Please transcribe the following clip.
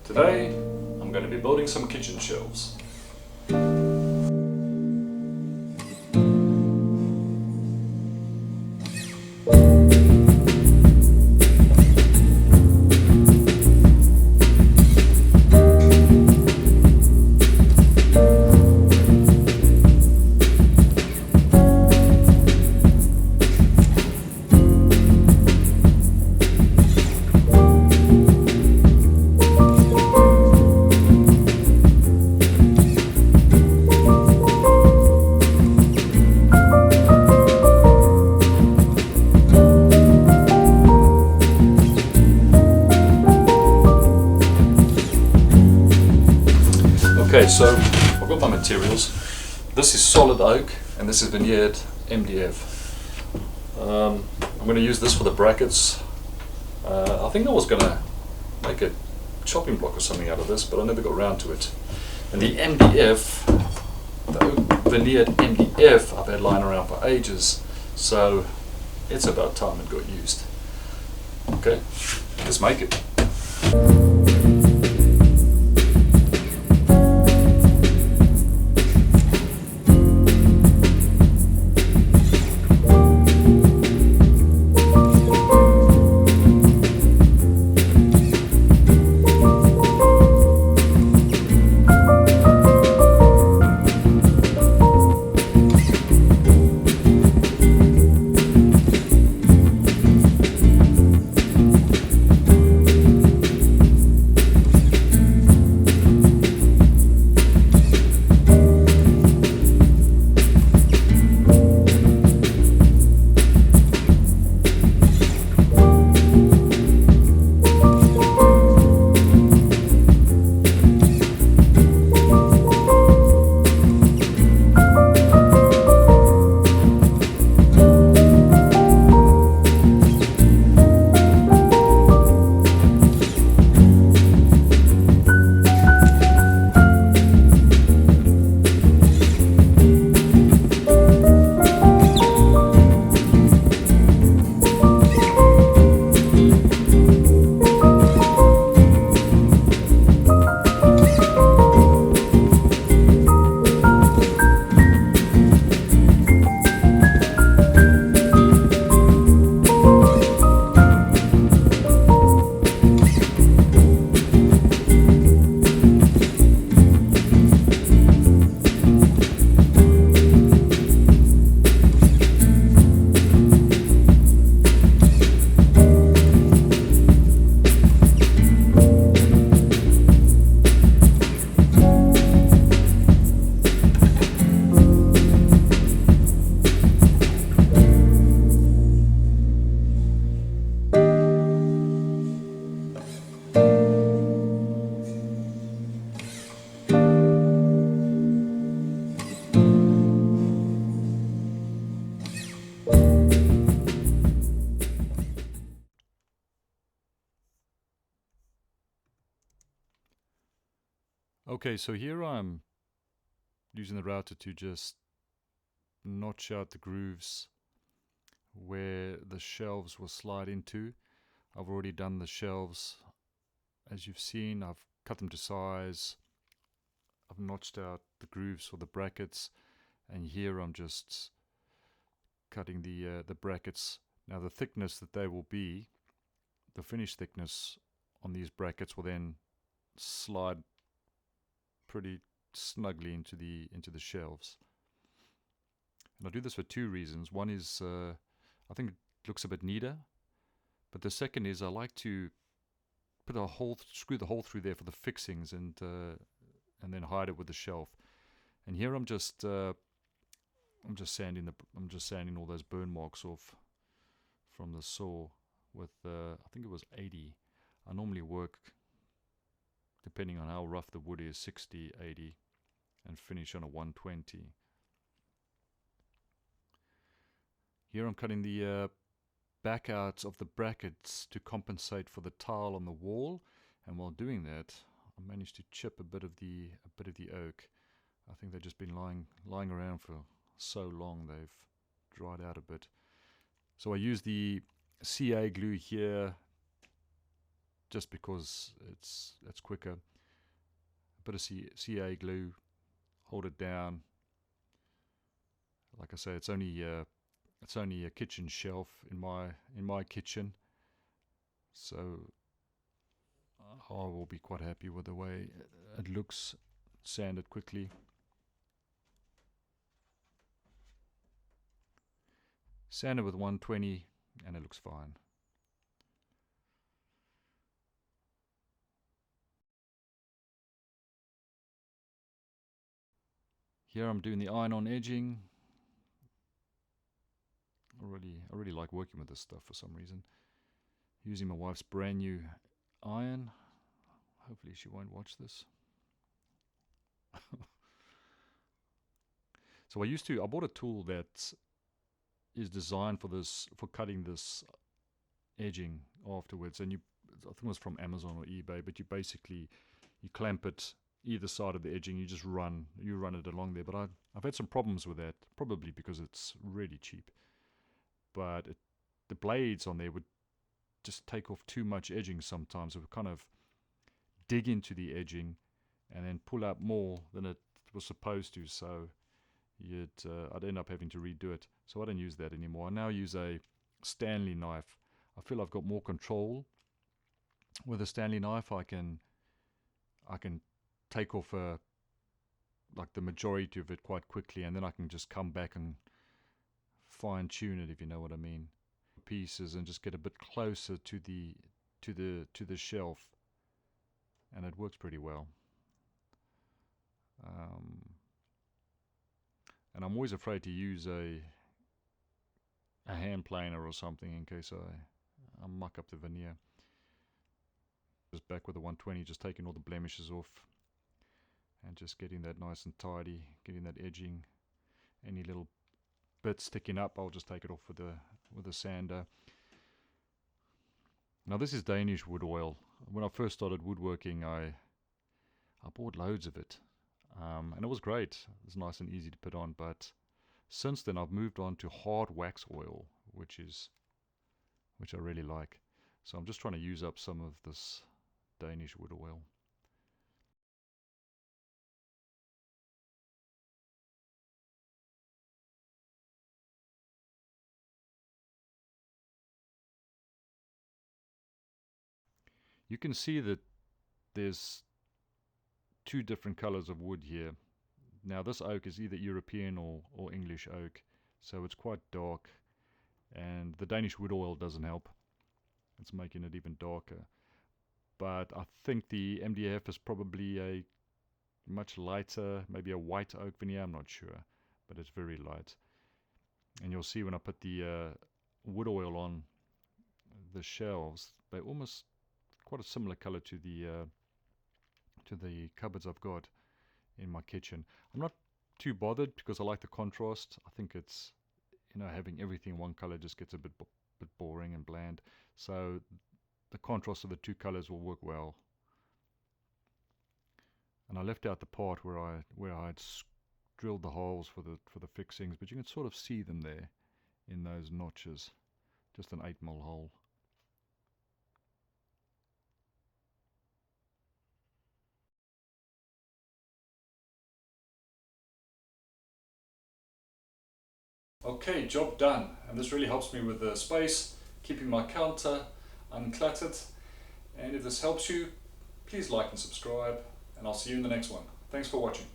Today I'm going to be building some kitchen shelves. Okay, so I've got my materials. This is solid oak and this is veneered MDF. I'm going to use this for the brackets. I think I was going to make a chopping block or something out of this, but I never got around to it. And the MDF, the oak veneered MDF, I've had lying around for ages, so it's about time it got used. Okay, let's make it. Okay, so here I'm using the router to just notch out the grooves where the shelves will slide into. I've already done the shelves. As you've seen, I've cut them to size. I've notched out the grooves for the brackets, and here I'm just cutting the brackets. Now the thickness that they will be, the finished thickness on these brackets will then slide pretty snugly into the shelves. And I do this for two reasons. One is I think it looks a bit neater, but the second is I like to put a hole, screw the hole through there for the fixings, and then hide it with the shelf. And here I'm just sanding all those burn marks off from the saw with I think it was 80. I normally work, depending on how rough the wood is, 60, 80, and finish on a 120. Here I'm cutting the back out of the brackets to compensate for the tile on the wall, and while doing that I managed to chip a bit of the oak. I think they've just been lying around for so long they've dried out a bit. So I use the CA glue here just because it's quicker. A bit of CA glue, hold it down. Like I say, it's only a kitchen shelf in my kitchen, so I will be quite happy with the way it looks. Sand it quickly. Sand it with 120 and it looks fine. Here I'm doing the iron-on edging. I really like working with this stuff for some reason. Using my wife's brand new iron. Hopefully she won't watch this. So I bought a tool that is designed for cutting this edging afterwards, and I think it was from Amazon or eBay, but you clamp it either side of the edging, you run it along there. But I've had some problems with that, probably because it's really cheap. But the blades on there would just take off too much edging sometimes. It would kind of dig into the edging and then pull out more than it was supposed to, so I'd end up having to redo it. So I don't use that anymore. I now use a Stanley knife. I feel I've got more control with a Stanley knife. I can take off like the majority of it quite quickly, and then I can just come back and fine tune it, if you know what I mean. Pieces and just get a bit closer to the shelf, and it works pretty well. And I'm always afraid to use a hand planer or something in case I muck up the veneer. Just back with the 120, just taking all the blemishes off and just getting that nice and tidy, getting that edging. Any little bits sticking up, I'll just take it off with a sander. Now this is Danish wood oil. When I first started woodworking, I bought loads of it. And it was great. It was nice and easy to put on, but since then I've moved on to hard wax oil, which I really like. So I'm just trying to use up some of this Danish wood oil. You can see that there's two different colors of wood here. Now this oak is either European or English oak, so it's quite dark, and the Danish wood oil doesn't help. It's making it even darker. But I think the MDF is probably a much lighter, maybe a white oak veneer, I'm not sure, but it's very light. And you'll see when I put the wood oil on the shelves, they're almost quite a similar color to the cupboards I've got in my kitchen. I'm not too bothered because I like the contrast. I think it's, having everything one color just gets a bit boring and bland. So the contrast of the two colors will work well. And I left out the part where I had drilled the holes for the fixings, but you can sort of see them there in those notches. Just an 8mm hole. Okay, job done. And this really helps me with the space, keeping my counter uncluttered. And if this helps you, please like and subscribe, and I'll see you in the next one. Thanks for watching.